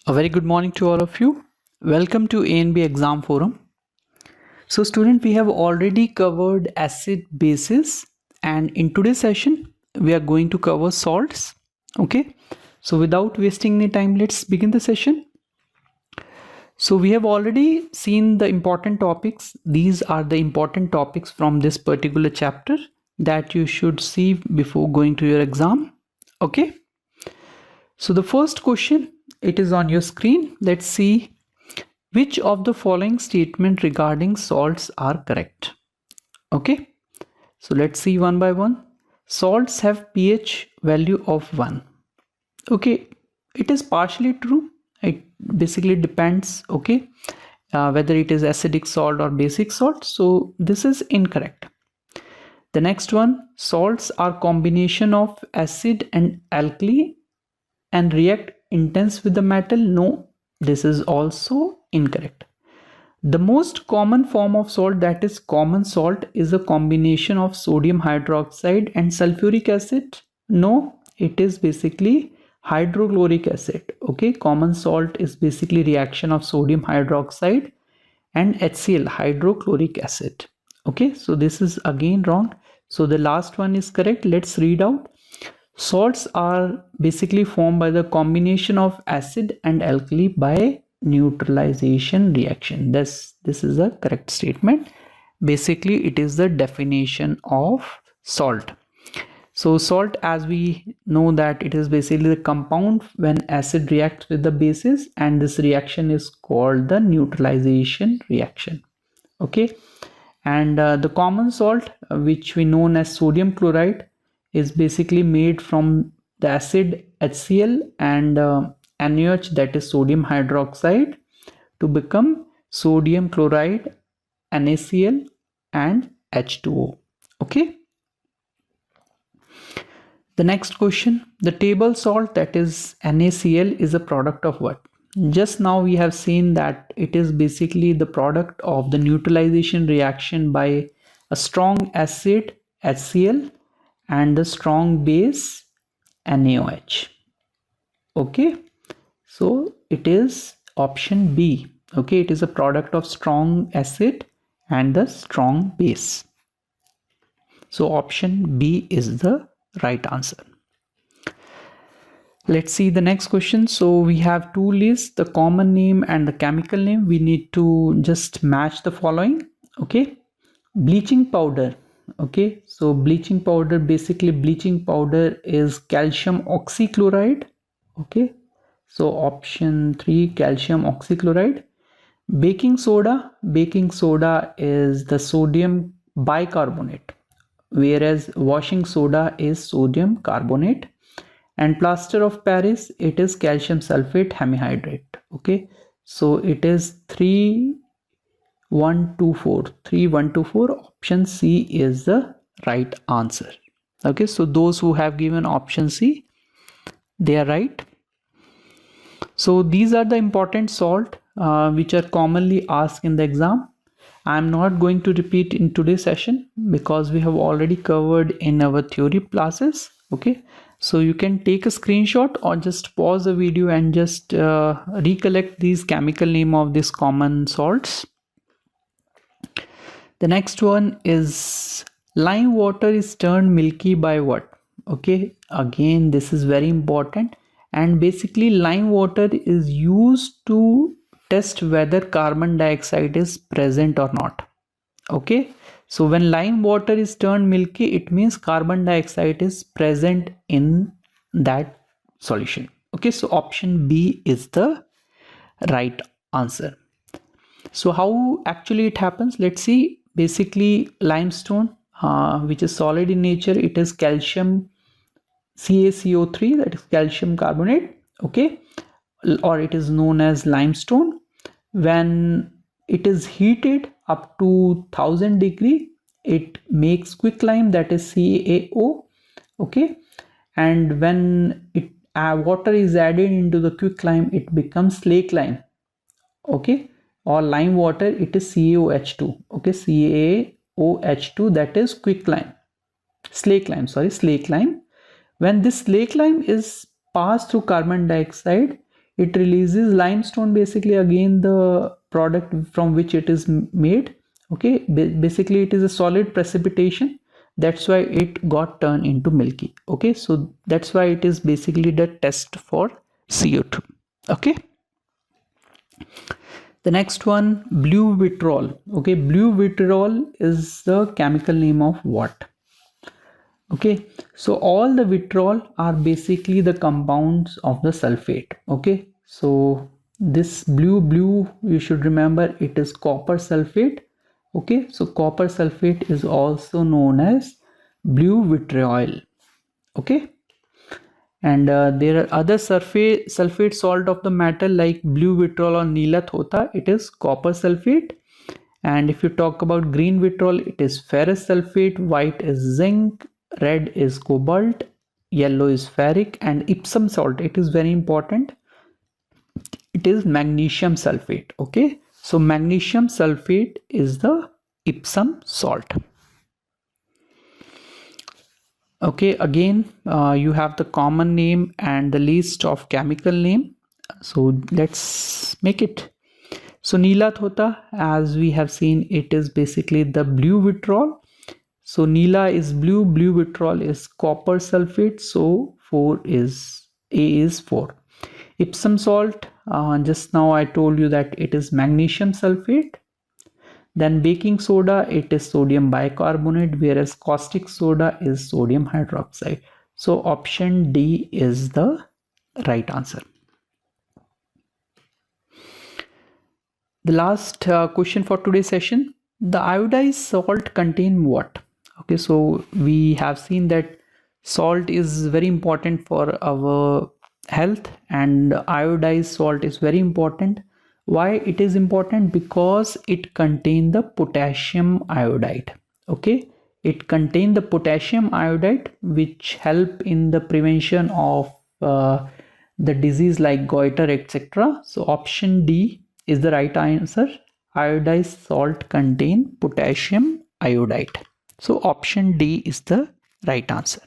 A very good morning to all of you. Welcome to ANB Exam Forum. So student, we have already covered acid bases, and in today's session we are going to cover salts. Okay, so without wasting any time, let's begin the session. So we have already seen the important topics. These are the important topics from this particular chapter that you should see before going to your exam. Okay, so the first question, it is on your screen. Let's see which of the following statement regarding salts are correct. Okay, so let's see one by one. Salts have pH value of 1. Okay, it is partially true. It basically depends, okay, whether it is acidic salt or basic salt. So this is incorrect. The next one, salts are combination of acid and alkali and react intense with the metal. No, this is also incorrect. The most common form of salt, that is common salt, is a combination of sodium hydroxide and sulfuric acid. No, it is basically hydrochloric acid. Okay, common salt is basically reaction of sodium hydroxide and HCl, hydrochloric acid. Okay, so this is again wrong. So the last one is correct. Let's read out. Salts are basically formed by the combination of acid and alkali by neutralization reaction. This is a correct statement. Basically, it is the definition of salt. So salt, as we know, that it is basically the compound when acid reacts with the bases, and this reaction is called the neutralization reaction. Okay, and the common salt, which we know as sodium chloride, is basically made from the acid HCl and NaOH, that is sodium hydroxide, to become sodium chloride, NaCl and H2O. Okay. The next question, the table salt, that is NaCl, is a product of what? Just now we have seen that it is basically the product of the neutralization reaction by a strong acid HCl and the strong base NaOH. Okay, so it is option B. Okay, it is a product of strong acid and the strong base. So option B is the right answer. Let's see the next question. So we have two lists, the common name and the chemical name. We need to just match the following. Okay, bleaching powder. Okay, so bleaching powder, basically bleaching powder is calcium oxychloride. Okay, so option 3, calcium oxychloride. Baking soda is the sodium bicarbonate, whereas washing soda is sodium carbonate. And plaster of Paris, it is calcium sulfate hemihydrate. Okay, so it is 3124. Option C is the right answer. Okay, so those who have given option C, they are right. So these are the important salt which are commonly asked in the exam. I am not going to repeat in today's session because we have already covered in our theory classes. Okay, so you can take a screenshot or just pause the video and just recollect these chemical name of these common salts. The next one is lime water is turned milky by what? Okay, again this is very important, and basically lime water is used to test whether carbon dioxide is present or not. Okay, so when lime water is turned milky, it means carbon dioxide is present in that solution. Okay, so option B is the right answer. So how actually it happens? Let's see. Basically limestone, which is solid in nature, it is calcium CaCO3, that is calcium carbonate. Okay, or it is known as limestone. When it is heated up to 1000 degree, it makes quicklime, that is CaO. Okay, and when water is added into the quicklime, it becomes slake lime. Okay, or lime water, it is CaOH2. Okay, CaOH2, that is quicklime, slake lime. When this slake lime is passed through carbon dioxide, it releases limestone, basically again the product from which it is made. Okay, basically it is a solid precipitation, that's why it got turned into milky. Okay, so that's why it is basically the test for CO2. Okay, the next one, blue vitriol. Okay, blue vitriol is the chemical name of what? Okay, so all the vitriol are basically the compounds of the sulfate. Okay, so this blue you should remember, it is copper sulfate. Okay, so copper sulfate is also known as blue vitriol. Okay, and there are other sulfate salt of the metal like blue vitriol or neelat hota, it is copper sulfate. And if you talk about green vitriol, it is ferrous sulfate, white is zinc, red is cobalt, yellow is ferric, and Epsom salt, it is very important, it is magnesium sulfate. Okay, so magnesium sulfate is the Epsom salt. Okay, again you have the common name and the list of chemical name, so let's make it. So neelat hota, as we have seen, it is basically the blue vitriol. So Neela is blue, blue vitriol is copper sulfate, so 4 is A is 4. Epsom salt, just now I told you that it is magnesium sulfate. Then baking soda, it is sodium bicarbonate, whereas caustic soda is sodium hydroxide. So option D is the right answer. The last question for today's session, the iodized salt contain what? Okay, so we have seen that salt is very important for our health, and iodized salt is very important. Why it is important? Because it contains the potassium iodide. Okay, it contains the potassium iodide which help in the prevention of the disease like goiter, etc. So option D is the right answer. Iodized salt contain potassium iodide. So option D is the right answer.